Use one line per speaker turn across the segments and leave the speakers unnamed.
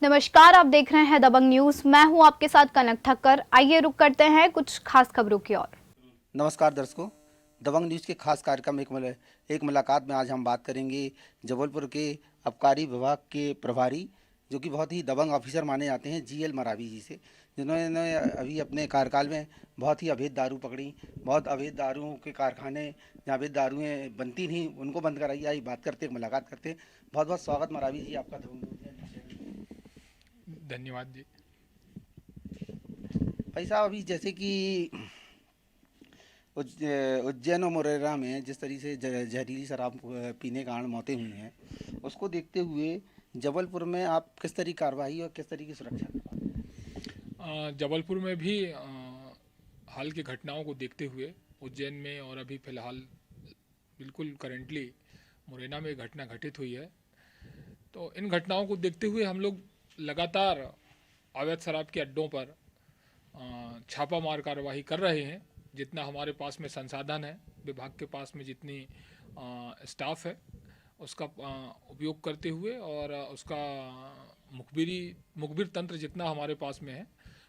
नमस्कार, आप देख रहे हैं दबंग न्यूज। मैं हूं आपके साथ कनक ठक्कर। आइए रुक करते हैं कुछ खास खबरों की ओर।
नमस्कार दर्शकों। दबंग न्यूज़ के खास कार्यक्रम एक मुलाकात में आज हम बात करेंगे जबलपुर के आबकारी विभाग के प्रभारी, जो कि बहुत ही दबंग ऑफिसर माने जाते हैं, जीएल मरावी जी से, जिन्होंने अभी अपने कार्यकाल में बहुत ही अवैध दारू पकड़ी, बहुत अवैध दारुओं के कारखाने जहाँ अवैध दारुएँ बनती थीं उनको बंद कराई। आई बात करते हैं, मुलाकात करते हैं। बहुत बहुत स्वागत मरावी जी आपका दबंग न्यूज़ में।
धन्यवाद जी।
भाई साहब, अभी जैसे कि उज्जैन और मुरैना में जिस तरीके से जहरीली शराब पीने के कारण मौतें हुई हैं, उसको देखते हुए जबलपुर में आप किस तरह की कार्रवाई और किस तरह की सुरक्षा कर पा रहे हैं?
जबलपुर में भी हाल की घटनाओं को देखते हुए उज्जैन में और अभी फ़िलहाल बिल्कुल करेंटली मुरैना में एक घटना घटित हुई है। तो इन घटनाओं को देखते हुए हम लोग लगातार अवैध शराब के अड्डों पर छापा मार कार्रवाई कर रहे हैं। जितना हमारे पास में संसाधन है, विभाग के पास में जितनी स्टाफ है, उसका उपयोग करते हुए और उसका मुखबिर तंत्र जितना हमारे पास में है,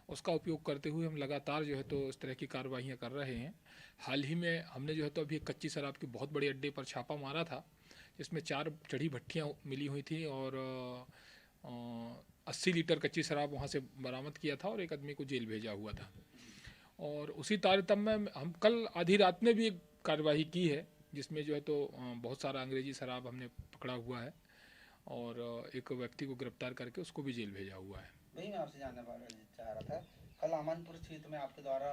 उसका उपयोग करते हुए हम लगातार जो है तो इस तरह की कार्रवाइयाँ कर रहे हैं। हाल ही में हमने जो है तो अभी एक कच्ची शराब की बहुत बड़ी अड्डे पर छापा मारा था, जिसमें 4 चढ़ी भट्टियाँ मिली हुई थी और 80 लीटर कच्ची शराब वहाँ से बरामद किया था और एक आदमी को जेल भेजा हुआ था। और उसी तारतम्य में हम कल आधी रात में भी एक कार्रवाई की है, जिसमें जो है तो बहुत सारा अंग्रेजी शराब हमने पकड़ा हुआ है और एक व्यक्ति को गिरफ्तार करके उसको भी जेल भेजा हुआ है।
वही मैं आपसे जानना चाह रहा था, कल अमनपुर क्षेत्र में आपके द्वारा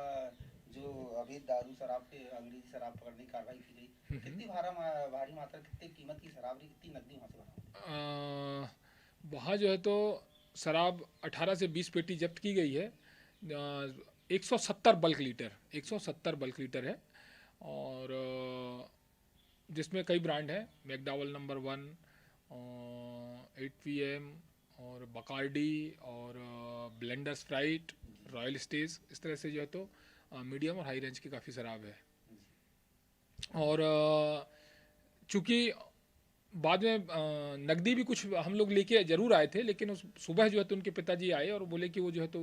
जो अवैध दारू शराब के अंग्रेजी शराब पकड़ने की कार्रवाई की गई, कितनी भारी मात्रा, कितनी कीमत की शराब रही, कितनी नकदी वहाँ से बरामद?
वहाँ जो है तो शराब 18 से 20 पेटी जब्त की गई है। 170 बल्क लीटर 170 बल्क लीटर है और जिसमें कई ब्रांड हैं, मैकडॉवेल नंबर 1, 8PM और बकार्डी और ब्लेंडर स्प्राइट, रॉयल स्टेज, इस तरह से जो है तो मीडियम और हाई रेंज की काफ़ी शराब है। और चूँकि बाद में नकदी भी कुछ हम लोग लेके ज़रूर आए थे, लेकिन उस सुबह जो है तो उनके पिताजी आए और बोले कि वो जो है तो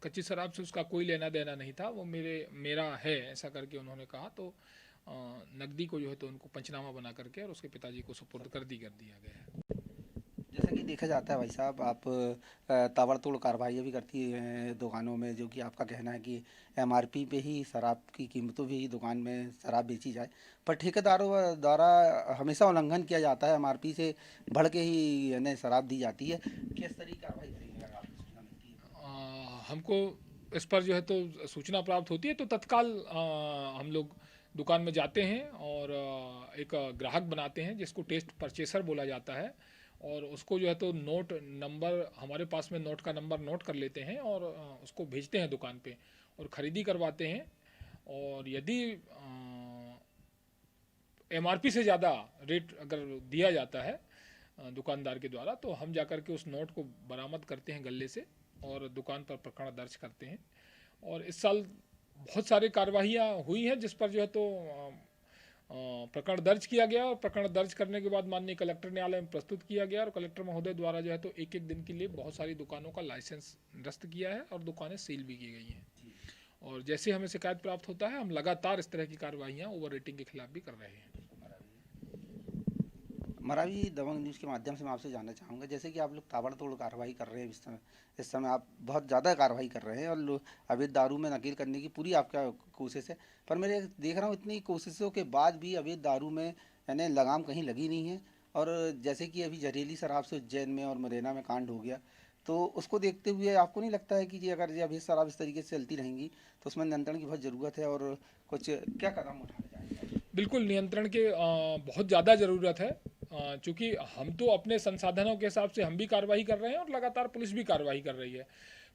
कच्ची शराब से उसका कोई लेना देना नहीं था, वो मेरा है, ऐसा करके उन्होंने कहा। तो नकदी को जो है तो उनको पंचनामा बना करके और उसके पिताजी को सुपुर्द कर दिया गया है।
जैसा कि देखा जाता है भाई साहब, आप ताबड़तोड़ कार्रवाइयाँ भी करती हैं दुकानों में, जो कि आपका कहना है कि एमआरपी पे ही शराब की कीमतों भी दुकान में शराब बेची जाए, पर ठेकेदारों द्वारा हमेशा उल्लंघन किया जाता है, एमआरपी से बढ़ के ही यानी शराब दी जाती है। किस तरह की कार्रवाई करेंगे अगर आपको सूचना मिलती है?
हमको इस पर जो है तो सूचना प्राप्त होती है तो तत्काल हम लोग दुकान में जाते हैं और एक ग्राहक बनाते हैं जिसको टेस्ट परचेसर बोला जाता है, और उसको जो है तो नोट नंबर, हमारे पास में नोट का नंबर नोट कर लेते हैं और उसको भेजते हैं दुकान पे और ख़रीदी करवाते हैं। और यदि एमआरपी से ज़्यादा रेट अगर दिया जाता है दुकानदार के द्वारा, तो हम जाकर के उस नोट को बरामद करते हैं गले से और दुकान पर प्रकरण दर्ज करते हैं। और इस साल बहुत सारी कार्रवाइयाँ हुई हैं जिस पर जो है तो प्रकरण दर्ज किया गया और प्रकरण दर्ज करने के बाद माननीय कलेक्टर न्यायालय में प्रस्तुत किया गया और कलेक्टर महोदय द्वारा जो है तो एक एक दिन के लिए बहुत सारी दुकानों का लाइसेंस निरस्त किया है और दुकानें सील भी की गई हैं। और जैसे हमें शिकायत प्राप्त होता है, हम लगातार इस तरह की कार्रवाइयाँ ओवर रेटिंग के खिलाफ भी कर रहे हैं।
मरावी दबंग न्यूज़ के माध्यम से मैं आपसे जानना चाहूँगा, जैसे कि आप लोग ताबड़तोड़ कार्रवाई कर रहे हैं, इस समय आप बहुत ज़्यादा कार्रवाई कर रहे हैं और अवैध दारू में नकेल करने की पूरी आपका कोशिश है, पर मैं देख रहा हूँ इतनी कोशिशों के बाद भी अवैध दारू में यानी लगाम कहीं लगी नहीं है। और जैसे कि अभी जहरीली शराब से उज्जैन में और मुरैना में कांड हो गया, तो उसको देखते हुए आपको नहीं लगता है कि जी अगर ये अवैध शराब इस तरीके से चलती रहेंगी तो उसमें नियंत्रण की बहुत ज़रूरत है, और कुछ क्या कदम उठाने चाहिए?
बिल्कुल नियंत्रण के बहुत ज़्यादा ज़रूरत है, चूँकि हम तो अपने संसाधनों के हिसाब से हम भी कार्रवाई कर रहे हैं और लगातार पुलिस भी कार्रवाई कर रही है,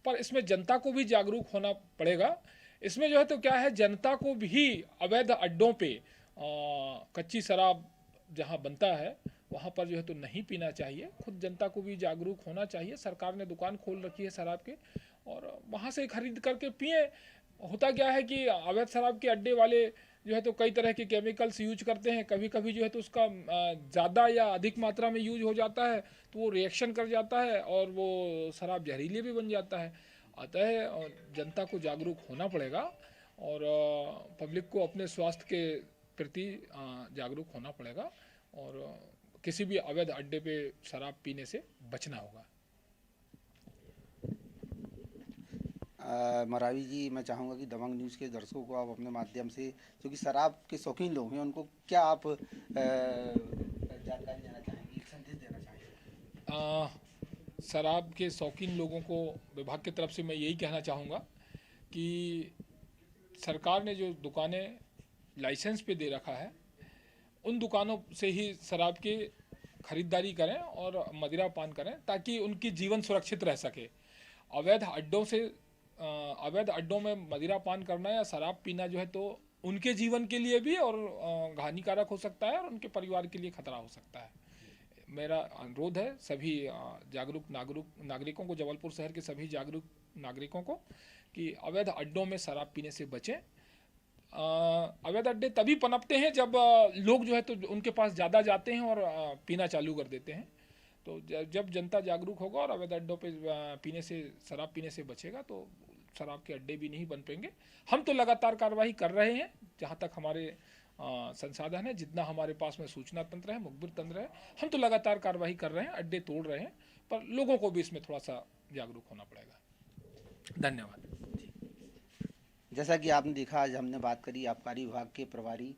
पर इसमें जनता को भी जागरूक होना पड़ेगा। इसमें जो है तो क्या है, जनता को भी अवैध अड्डों पे कच्ची शराब जहाँ बनता है वहाँ पर जो है तो नहीं पीना चाहिए। खुद जनता को भी जागरूक होना चाहिए। सरकार ने दुकान खोल रखी है शराब के और वहाँ से खरीद करके पिए। होता क्या है कि अवैध शराब के अड्डे वाले जो है तो कई तरह के केमिकल्स यूज करते हैं। कभी कभी जो है तो उसका ज़्यादा या अधिक मात्रा में यूज हो जाता है तो वो रिएक्शन कर जाता है और वो शराब जहरीली भी बन जाता है। अतः जनता को जागरूक होना पड़ेगा और पब्लिक को अपने स्वास्थ्य के प्रति जागरूक होना पड़ेगा और किसी भी अवैध अड्डे पे शराब पीने से बचना होगा।
मरावी जी, मैं चाहूँगा कि दबंग न्यूज़ के दर्शकों को आप अपने माध्यम से, जो कि शराब के शौकीन लोग हैं, उनको क्या आप जानकारी देना चाहेंगे, एक संदेश देना चाहेंगे?
शराब के शौकीन लोगों को विभाग की तरफ से मैं यही कहना चाहूँगा कि सरकार ने जो दुकानें लाइसेंस पे दे रखा है उन दुकानों से ही शराब की खरीदारी करें और मदिरा पान करें ताकि उनकी जीवन सुरक्षित रह सके। अवैध अड्डों से अवैध अड्डों में मदिरा पान करना या शराब पीना जो है तो उनके जीवन के लिए भी और हानिकारक हो सकता है और उनके परिवार के लिए खतरा हो सकता है। मेरा अनुरोध है सभी जागरूक नागरिकों को, जबलपुर शहर के सभी जागरूक नागरिकों को, कि अवैध अड्डों में शराब पीने से बचें। अवैध अड्डे तभी पनपते हैं जब लोग जो है तो उनके पास ज़्यादा जाते हैं और पीना चालू कर देते हैं। तो जब जनता जागरूक होगा और अवैध अड्डों पे शराब पीने से बचेगा तो शराब के अड्डे भी नहीं बन पाएंगे। हम तो लगातार कार्रवाई कर रहे हैं जहाँ तक हमारे संसाधन है, जितना हमारे पास में सूचना तंत्र है, मुखबिर तंत्र है, हम तो लगातार कार्रवाई कर रहे हैं, अड्डे तोड़ रहे हैं, पर लोगों को भी इसमें थोड़ा सा जागरूक होना पड़ेगा। धन्यवाद।
जैसा कि आपने देखा, आज हमने बात करी आबकारी विभाग के प्रभारी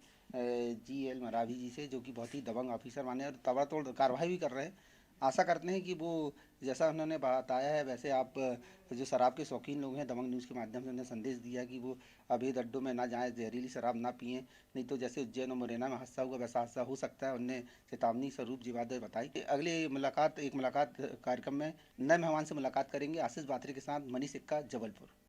GL मरावी जी से, जो कि बहुत ही दबंग ऑफिसर माने और ताबड़तोड़ कार्रवाई भी कर रहे हैं। आशा करते हैं कि वो जैसा उन्होंने बताया है वैसे आप जो शराब के शौकीन लोग हैं, दबंग न्यूज़ के माध्यम से उन्हें संदेश दिया कि वो अवैध अड्डों में ना जाएं, जहरीली शराब ना पिएं, नहीं तो जैसे उज्जैन और मुरैना में हादसा हुआ वैसा हादसा हो सकता है। उन्हें चेतावनी स्वरूप ये बातें बताई। अगले मुलाकात कार्यक्रम में नए मेहमान से मुलाकात करेंगे। आशीष बात्रे के साथ मनीष सिक्का, जबलपुर।